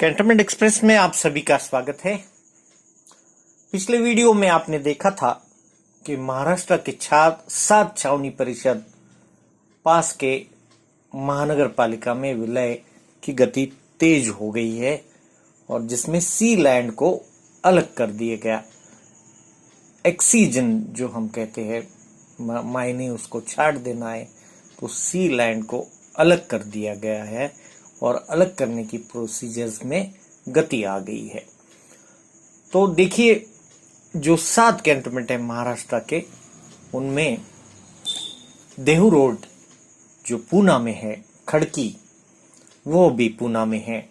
Cantonment express में आप सभी का स्वागत है। पिछले वीडियो में आपने देखा था कि महाराष्ट्र के छात्र 7 छावनी परिषद पास के महानगर पालिका में विलय की गति तेज हो गई है और जिसमें सी लैंड को अलग कर दिया गया। एक्सीजन जो हम कहते हैं, मायने उसको छाट देना है, तो सी लैंड को अलग कर दिया गया है और अलग करने की प्रोसीजर्स में गति आ गई है। तो देखिए, जो 7 कैंटोनमेंट है महाराष्ट्र के, उनमें देहू रोड जो पूना में है, खड़की वो भी पूना में है,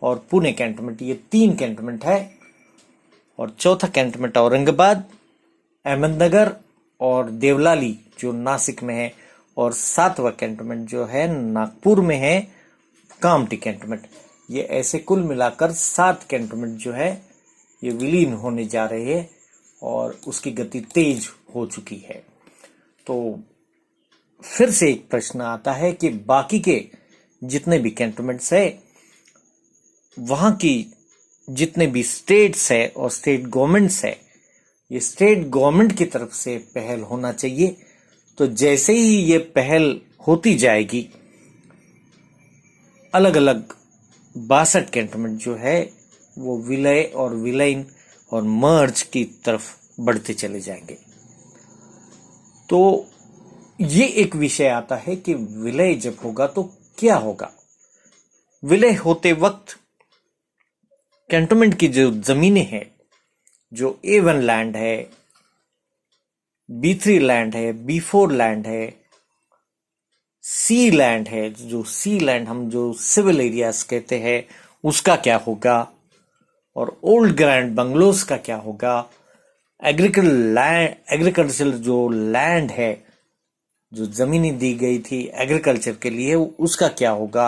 और पुणे कैंटोनमेंट, ये 3 कैंटोनमेंट है। और चौथा कैंटोनमेंट औरंगाबाद, अहमदनगर और देवलाली जो नासिक में है, और 7वां कैंटोनमेंट जो है नागपुर में है, कामठी कैंटोनमेंट। ये ऐसे कुल मिलाकर 7 कैंटोनमेंट जो है ये विलीन होने जा रहे हैं और उसकी गति तेज हो चुकी है। तो फिर से एक प्रश्न आता है कि बाकी के जितने भी कैंटोनमेंट्स है, वहां की जितने भी स्टेट्स है और स्टेट गवर्नमेंट्स है, ये स्टेट गवर्नमेंट की तरफ से पहल होना चाहिए। तो जैसे ही ये पहल होती जाएगी, अलग अलग 62 कैंटोनमेंट जो है वो विलय और विलयन और मर्ज की तरफ बढ़ते चले जाएंगे। तो ये एक विषय आता है कि विलय जब होगा तो क्या होगा। विलय होते वक्त कैंटोनमेंट की जो जमीनें हैं, जो A1 लैंड है, B3 लैंड है, B4 लैंड है, सी लैंड है, जो सी लैंड हम जो सिविल एरियाज कहते हैं, उसका क्या होगा, और ओल्ड ग्रैंड बंगलोज का क्या होगा, एग्रीकल्चर जो लैंड है, जो जमीनें दी गई थी एग्रीकल्चर के लिए, उसका क्या होगा।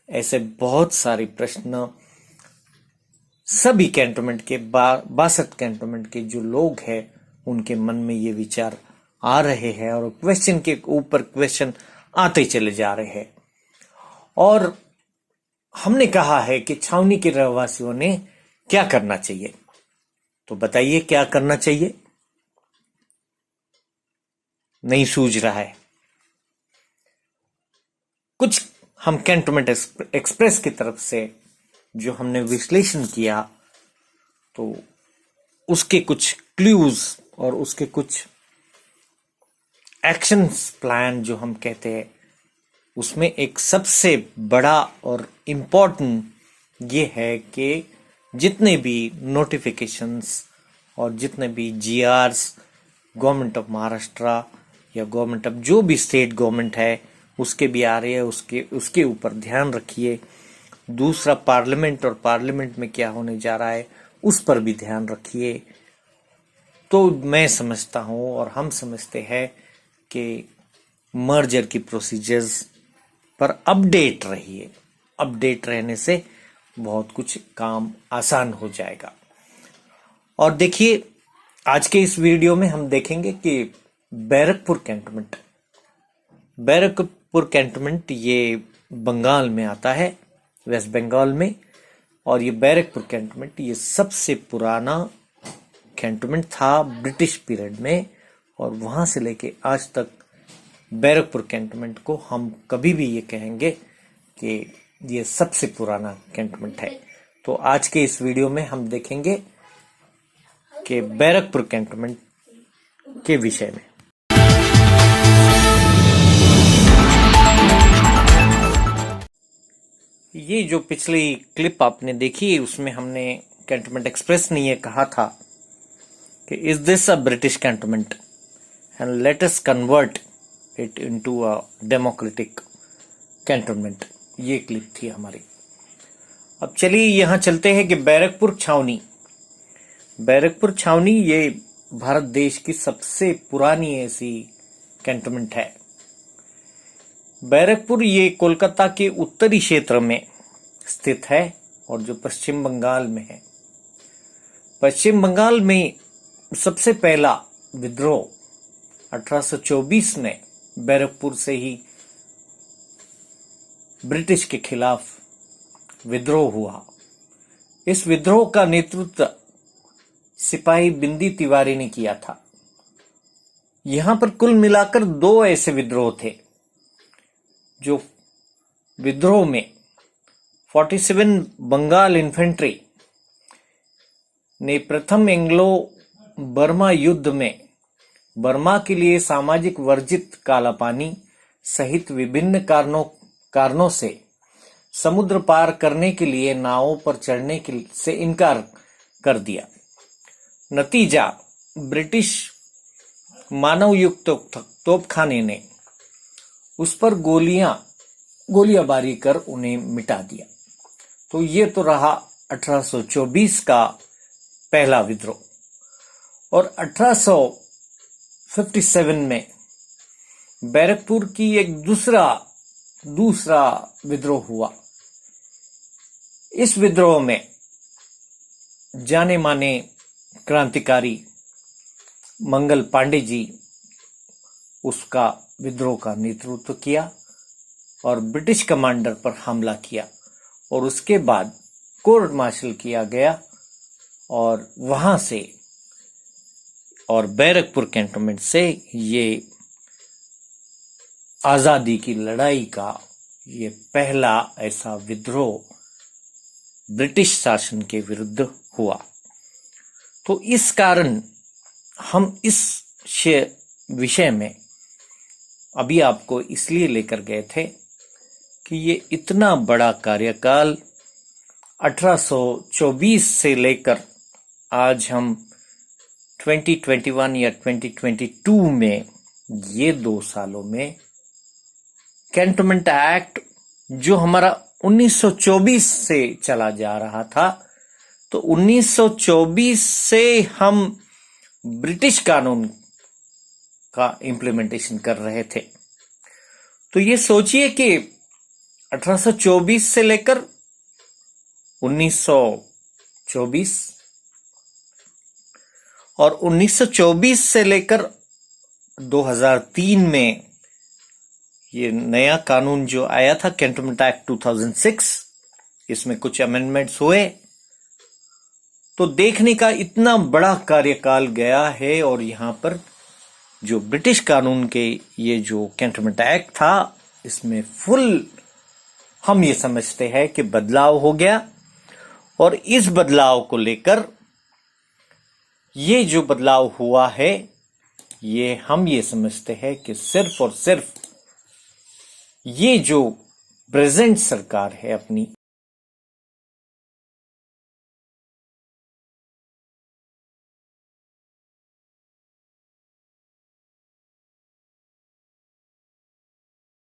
ऐसे बहुत सारे प्रश्न सभी कैंटोनमेंट के 62 कैंटोनमेंट के जो लोग हैं उनके मन में ये विचार आ रहे हैं और क्वेश्चन के ऊपर क्वेश्चन आते चले जा रहे हैं। और हमने कहा है कि छावनी के रहवासियों ने क्या करना चाहिए। तो बताइए क्या करना चाहिए। नहीं सूझ रहा है। कुछ हम कैंटोनमेंट एक्सप्रेस की तरफ से जो हमने विश्लेषण किया, तो उसके कुछ क्लूज और उसके कुछ एक्शन प्लान जो हम कहते हैं, उसमें एक सबसे बड़ा और इम्पोर्टेंट ये है कि जितने भी नोटिफिकेशंस और जितने भी GRs गवर्नमेंट ऑफ महाराष्ट्र या गवर्नमेंट ऑफ जो भी स्टेट गवर्नमेंट है उसके भी आ रहे हैं, उसके ऊपर ध्यान रखिए। दूसरा, पार्लियामेंट और पार्लियामेंट में क्या होने जा रहा है उस पर भी ध्यान रखिए। तो मैं समझता हूँ और हम समझते हैं कि मर्जर की प्रोसीजर्स पर अपडेट रहिए। अपडेट रहने से बहुत कुछ काम आसान हो जाएगा। और देखिए, आज के इस वीडियो में हम देखेंगे कि बैरकपुर कैंटोनमेंट ये बंगाल में आता है, वेस्ट बंगाल में। और ये बैरकपुर कैंटोनमेंट ये सबसे पुराना कैंटोनमेंट था ब्रिटिश पीरियड में, और वहां से लेके आज तक बैरकपुर कैंटोनमेंट को हम कभी भी ये कहेंगे कि ये सबसे पुराना कैंटोनमेंट है। तो आज के इस वीडियो में हम देखेंगे कि बैरकपुर कैंटोनमेंट के विषय में। ये जो पिछली क्लिप आपने देखी, उसमें हमने कैंटोनमेंट एक्सप्रेस ने ये कहा था कि is this a British cantonment and let us convert it into a democratic cantonment. ये क्लिप थी हमारी। अब चलिए यहां चलते हैं कि बैरकपुर छावनी ये भारत देश की सबसे पुरानी ऐसी कैंटोनमेंट है। बैरकपुर ये कोलकाता के उत्तरी क्षेत्र में स्थित है और जो पश्चिम बंगाल में है। पश्चिम बंगाल में सबसे पहला विद्रोह 1824 में बैरकपुर से ही ब्रिटिश के खिलाफ विद्रोह हुआ इस विद्रोह का नेतृत्व सिपाही बिंदी तिवारी ने किया था। यहां पर कुल मिलाकर 2 ऐसे विद्रोह थे। जो विद्रोह में 47 बंगाल इन्फेंट्री ने प्रथम एंग्लो बर्मा युद्ध में बर्मा के लिए सामाजिक वर्जित काला पानी सहित विभिन्न कारणों से समुद्र पार करने के लिए नावों पर चढ़ने से इनकार कर दिया। नतीजा, ब्रिटिश मानवयुक्त तोपखाने ने उस पर गोलियाबारी कर उन्हें मिटा दिया। तो ये तो रहा 1824 का पहला विद्रोह। और 1857 में बैरकपुर की एक दूसरा विद्रोह हुआ। इस विद्रोह में जाने माने क्रांतिकारी मंगल पांडे जी उसका विद्रोह का नेतृत्व किया और ब्रिटिश कमांडर पर हमला किया और उसके बाद कोर्ट मार्शल किया गया और वहां से और बैरकपुर कैंटोनमेंट से ये आजादी की लड़ाई का ये पहला ऐसा विद्रोह ब्रिटिश शासन के विरुद्ध हुआ। तो इस कारण हम इस विषय में अभी आपको इसलिए लेकर गए थे कि ये इतना बड़ा कार्यकाल 1824 से लेकर आज हम 2021 या 2022 में ये 2 सालों में कैंटोनमेंट एक्ट जो हमारा 1924 से चला जा रहा था, तो 1924 से हम ब्रिटिश कानून का इम्प्लीमेंटेशन कर रहे थे। तो ये सोचिए कि 1824 से लेकर 1924 और 1924 से लेकर 2003 में ये नया कानून जो आया था कैंटोनमेंट एक्ट 2006, इसमें कुछ अमेंडमेंट्स हुए। तो देखने का इतना बड़ा कार्यकाल गया है और यहाँ पर जो ब्रिटिश कानून के ये जो कैंटोनमेंट एक्ट था इसमें फुल हम ये समझते हैं कि बदलाव हो गया। और इस बदलाव को लेकर ये जो बदलाव हुआ है ये हम ये समझते हैं कि सिर्फ और सिर्फ ये जो प्रेजेंट सरकार है अपनी